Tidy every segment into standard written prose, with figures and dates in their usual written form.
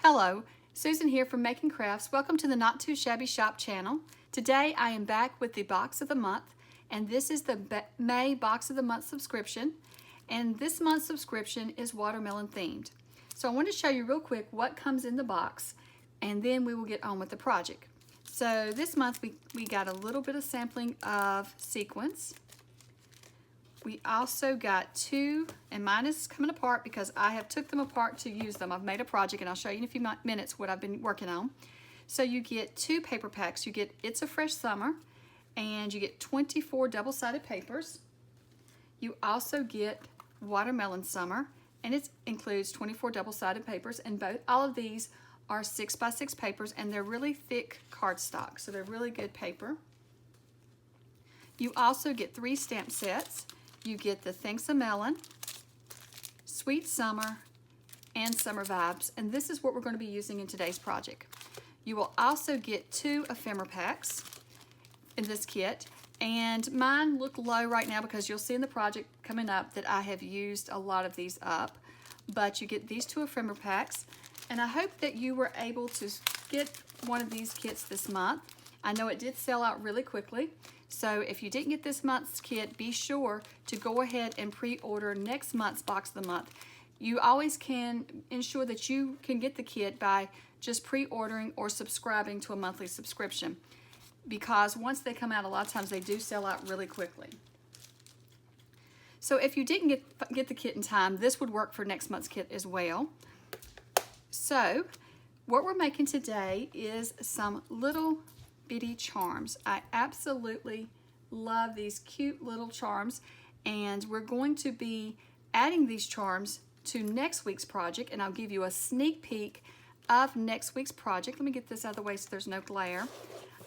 Hello, Susan here from Makincrafts. Welcome to the Not Too Shabby Shop channel. Today I am back with the box of the month, and this is the May box of the month subscription. And this month's subscription is watermelon themed. So I want to show you real quick what comes in the box, and then we will get on with the project. So this month we got a little bit of sampling of sequins. We also got two, and mine is coming apart because I have took them apart to use them. I've made a project, and I'll show you in a few minutes what I've been working on. So you get two paper packs. You get It's a Fresh Summer, and you get 24 double-sided papers. You also get Watermelon Summer, and it includes 24 double-sided papers, and all of these are 6x6 papers, and they're really thick cardstock, so they're really good paper. You also get 3 stamp sets. You get the Thanks a Melon, Sweet Summer, and Summer Vibes, and this is what we're going to be using in today's project. You will also get 2 ephemera packs in this kit, and mine look low right now because you'll see in the project coming up that I have used a lot of these up, but you get these 2 ephemera packs, and I hope that you were able to get one of these kits this month. I know it did sell out really quickly. So if you didn't get this month's kit, be sure to go ahead and pre-order next month's box of the month. You always can ensure that you can get the kit by just pre-ordering or subscribing to a monthly subscription, because once they come out, a lot of times they do sell out really quickly. So if you didn't get the kit in time, this would work for next month's kit as well. So what we're making today is some little bitty charms. I absolutely love these cute little charms, and we're going to be adding these charms to next week's project, and I'll give you a sneak peek of next week's project. Let me get this out of the way so there's no glare.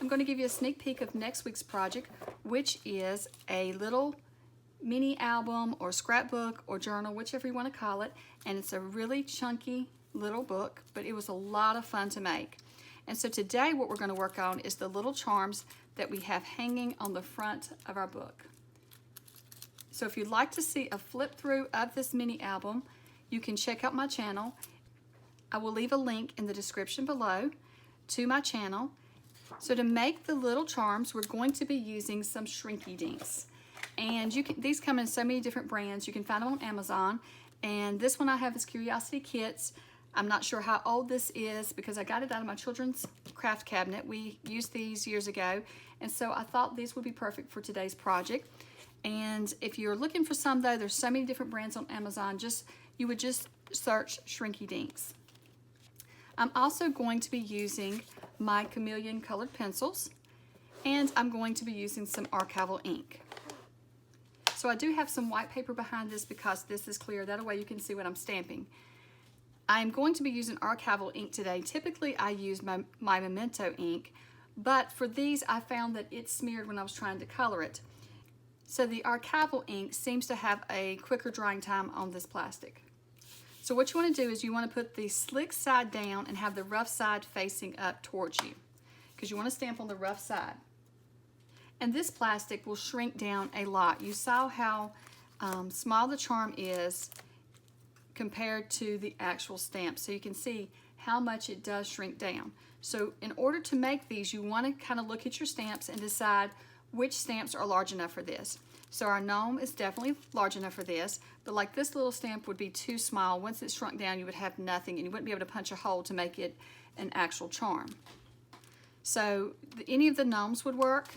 I'm going to give you a sneak peek of next week's project, which is a little mini album or scrapbook or journal, whichever you want to call it, and it's a really chunky little book, but it was a lot of fun to make. And so today what we're going to work on is the little charms that we have hanging on the front of our book. So if you'd like to see a flip through of this mini album, you can check out my channel. I will leave a link in the description below to my channel. So to make the little charms, we're going to be using some Shrinky Dinks. And these come in so many different brands. You can find them on Amazon. And this one I have is Curiosity Kits. I'm not sure how old this is because I got it out of my children's craft cabinet. We used these years ago, and so I thought these would be perfect for today's project. And if you're looking for some, though, there's so many different brands on Amazon. You would just search Shrinky Dinks. I'm also going to be using my chameleon colored pencils, and I'm going to be using some archival ink. So I do have some white paper behind this because this is clear. That way you can see what I'm stamping. I'm going to be using archival ink today. Typically I use my Memento ink, but for these I found that it smeared when I was trying to color it. So the archival ink seems to have a quicker drying time on this plastic. So what you want to do is you want to put the slick side down and have the rough side facing up towards you, because you want to stamp on the rough side. And this plastic will shrink down a lot. You saw how small the charm is compared to the actual stamp, so you can see how much it does shrink down. So in order to make these, you want to kind of look at your stamps and decide which stamps are large enough for this. So our gnome is definitely large enough for this, but like this little stamp would be too small. Once it's shrunk down, you would have nothing, and you wouldn't be able to punch a hole to make it an actual charm. So any of the gnomes would work.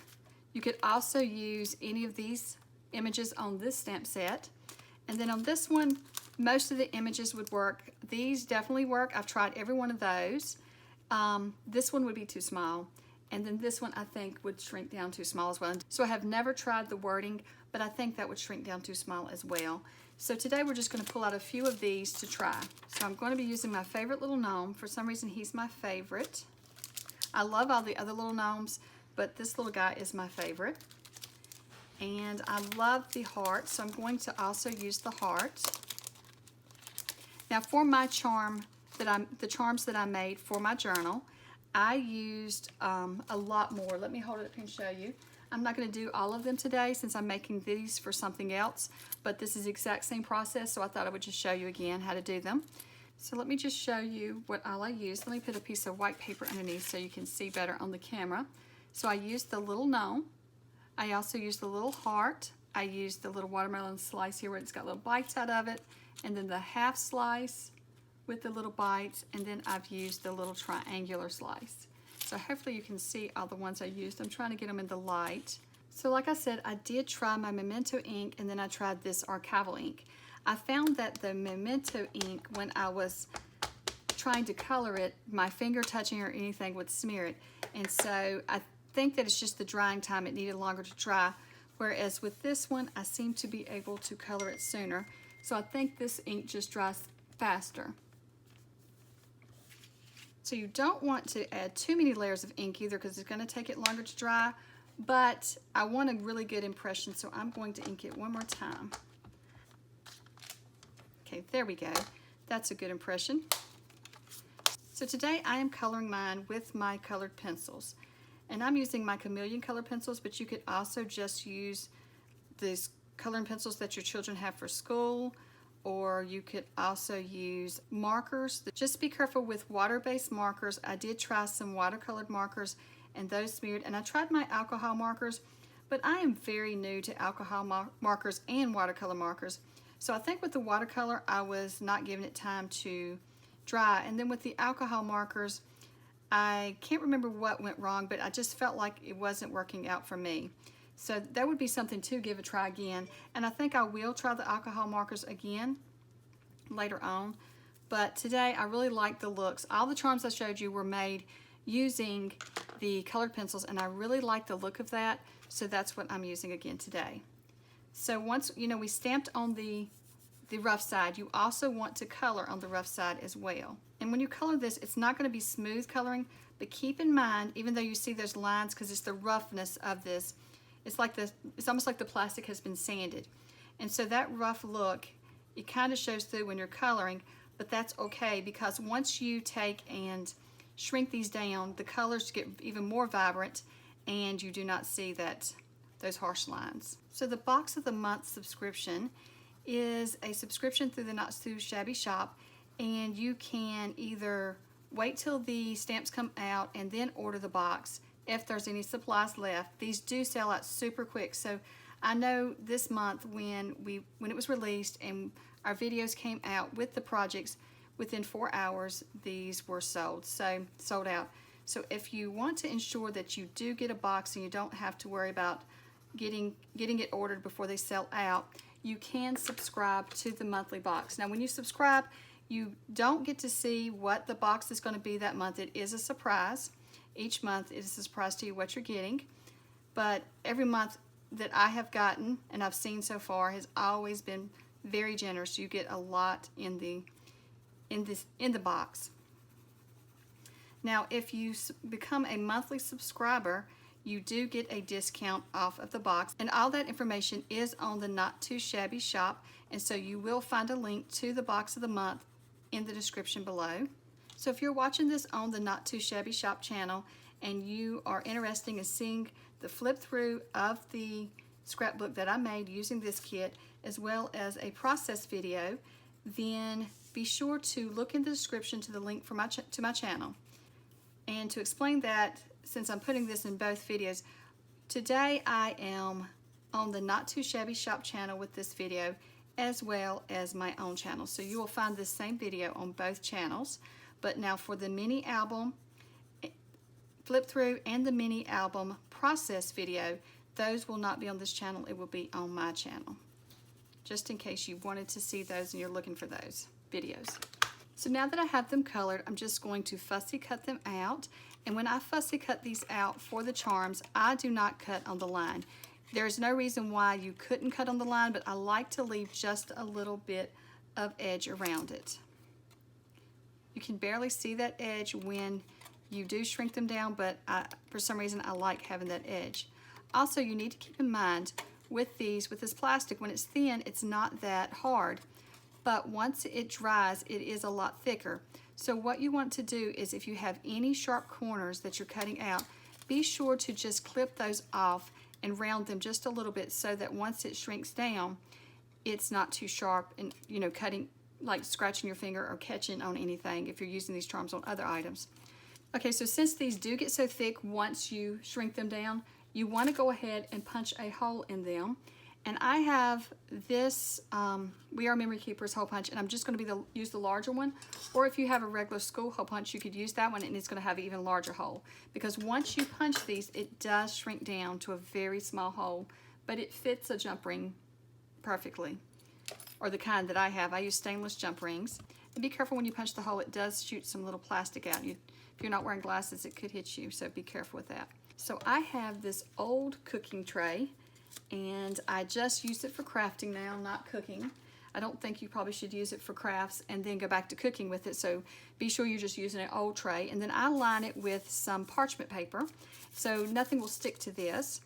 You could also use any of these images on this stamp set, and then on this one, most of the images would work. These definitely work. I've tried every one of those. This one would be too small. And then this one I think would shrink down too small as well. So I have never tried the wording, but I think that would shrink down too small as well. So today we're just going to pull out a few of these to try. So I'm going to be using my favorite little gnome. For some reason he's my favorite. I love all the other little gnomes, but this little guy is my favorite. And I love the heart, so I'm going to also use the heart. Now for my charm, the charms that I made for my journal, I used a lot more. Let me hold it up and show you. I'm not going to do all of them today since I'm making these for something else, but this is the exact same process, so I thought I would just show you again how to do them. So let me just show you what all I use. Let me put a piece of white paper underneath so you can see better on the camera. So I used the little gnome. I also used the little heart. I used the little watermelon slice here where it's got little bites out of it, and then the half slice with the little bites, and then I've used the little triangular slice. So hopefully you can see all the ones I used. I'm trying to get them in the light. So like I said, I did try my Memento ink, and then I tried this archival ink. I found that the Memento ink, when I was trying to color it, my finger touching or anything would smear it. And so I think that it's just the drying time. It needed longer to dry. Whereas with this one, I seem to be able to color it sooner. So I think this ink just dries faster. So you don't want to add too many layers of ink either, because it's going to take it longer to dry. But I want a really good impression, so I'm going to ink it one more time. Okay, there we go. That's a good impression. So today I am coloring mine with my colored pencils. And I'm using my chameleon color pencils, but you could also just use these coloring pencils that your children have for school, or you could also use markers. Just be careful with water-based markers. I did try some watercolored markers, and those smeared, and I tried my alcohol markers, but I am very new to alcohol markers and watercolor markers. So I think with the watercolor, I was not giving it time to dry, and then with the alcohol markers, I can't remember what went wrong, but I just felt like it wasn't working out for me. So that would be something to give a try again. And I think I will try the alcohol markers again later on. But today I really like the looks. All the charms I showed you were made using the colored pencils, and I really like the look of that. So that's what I'm using again today. So once, you know, we stamped on the rough side, you also want to color on the rough side as well. And when you color this, it's not going to be smooth coloring, but keep in mind, even though you see those lines, because it's the roughness of this, it's almost like the plastic has been sanded. And so that rough look, it kind of shows through when you're coloring, but that's okay, because once you take and shrink these down, the colors get even more vibrant, and you do not see those harsh lines. So the Box of the Month subscription is a subscription through the Not Too Shabby shop, and you can either wait till the stamps come out and then order the box if there's any supplies left. These do sell out super quick. So I know this month when it was released and our videos came out with the projects, within 4 hours these were sold out. So if you want to ensure that you do get a box and you don't have to worry about getting it ordered before they sell out, you can subscribe to the monthly box. Now when you subscribe, you don't get to see what the box is going to be that month. It is a surprise. Each month it is a surprise to you what you're getting. But every month that I have gotten and I've seen so far has always been very generous. You get a lot in the box. Now if you become a monthly subscriber, you do get a discount off of the box, and all that information is on the Not Too Shabby shop, and so you will find a link to the Box of the Month in the description below. So if you're watching this on the Not Too Shabby shop channel and you are interested in seeing the flip through of the scrapbook that I made using this kit, as well as a process video, then be sure to look in the description to the link for to my channel. And to explain that, since I'm putting this in both videos, today I am on the Not Too Shabby shop channel with this video, as well as my own channel. So you will find this same video on both channels. But now for the mini album flip through and the mini album process video, those will not be on this channel. It will be on my channel, just in case you wanted to see those and you're looking for those videos. So now that I have them colored, I'm just going to fussy cut them out. And when I fussy cut these out for the charms, I do not cut on the line. There's no reason why you couldn't cut on the line, but I like to leave just a little bit of edge around it. You can barely see that edge when you do shrink them down, but for some reason I like having that edge. Also, you need to keep in mind with this plastic, when it's thin, it's not that hard. But once it dries, it is a lot thicker. So what you want to do is, if you have any sharp corners that you're cutting out, be sure to just clip those off and round them just a little bit, so that once it shrinks down, it's not too sharp and, you know, cutting like scratching your finger or catching on anything if you're using these charms on other items. Okay, so since these do get so thick once you shrink them down, you want to go ahead and punch a hole in them. And I have this We Are Memory Keepers hole punch, and I'm just going to use the larger one. Or if you have a regular school hole punch, you could use that one, and it's going to have an even larger hole. Because once you punch these, it does shrink down to a very small hole, but it fits a jump ring perfectly. Or the kind that I have. I use stainless jump rings. And be careful when you punch the hole, it does shoot some little plastic out. If you're not wearing glasses, it could hit you, so be careful with that. So I have this old cooking tray, and I just use it for crafting now, not cooking. I don't think you probably should use it for crafts and then go back to cooking with it, so be sure you're just using an old tray. And then I line it with some parchment paper so nothing will stick to this.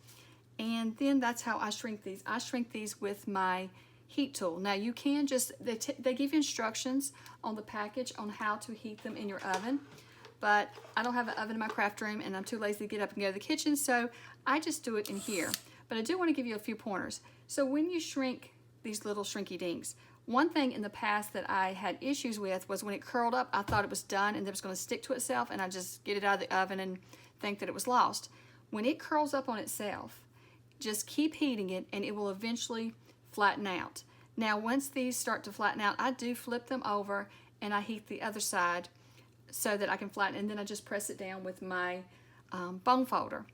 And then that's how I shrink these. I shrink these with my heat tool. Now you can just, they give you instructions on the package on how to heat them in your oven, but I don't have an oven in my craft room and I'm too lazy to get up and go to the kitchen, so I just do it in here. But I do want to give you a few pointers. So when you shrink these little shrinky dinks, one thing in the past that I had issues with was when it curled up, I thought it was done and it was going to stick to itself, and I just get it out of the oven and think that it was lost. When it curls up on itself, just keep heating it and it will eventually flatten out. Now once these start to flatten out, I do flip them over and I heat the other side so that I can flatten, and then I just press it down with my bone folder.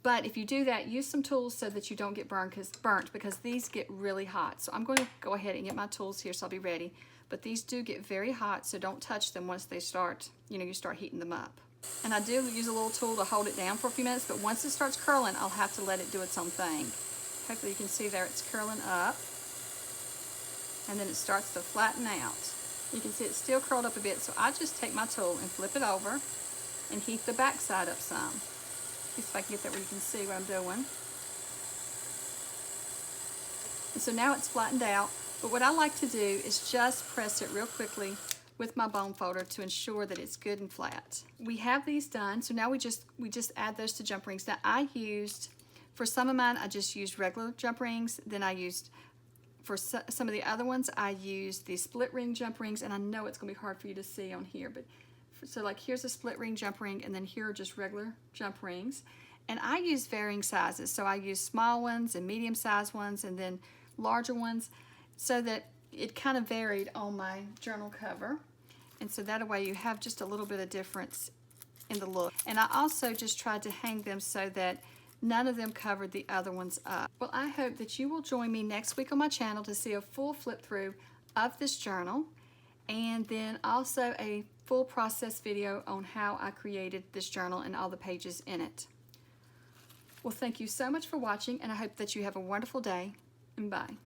But if you do that, use some tools so that you don't get burnt because these get really hot. So I'm going to go ahead and get my tools here so I'll be ready. But these do get very hot, so don't touch them once they start, you start heating them up. And I do use a little tool to hold it down for a few minutes, but once it starts curling, I'll have to let it do its own thing. Hopefully you can see there it's curling up, and then it starts to flatten out. You can see it's still curled up a bit, so I just take my tool and flip it over and heat the back side up some. See if I can get that where you can see what I'm doing. And so now it's flattened out, but what I like to do is just press it real quickly with my bone folder to ensure that it's good and flat. We have these done, so now we just add those to jump rings. Now for some of mine, I just used regular jump rings. Then for some of the other ones, I used the split ring jump rings, and I know it's gonna be hard for you to see on here, but so like here's a split ring jump ring, and then here are just regular jump rings. And I use varying sizes. So I use small ones and medium sized ones and then larger ones, so that it kind of varied on my journal cover. And so that way you have just a little bit of difference in the look. And I also just tried to hang them so that none of them covered the other ones up. Well, I hope that you will join me next week on my channel to see a full flip through of this journal, and then also a full process video on how I created this journal and all the pages in it. Well, thank you so much for watching, and I hope that you have a wonderful day, and bye.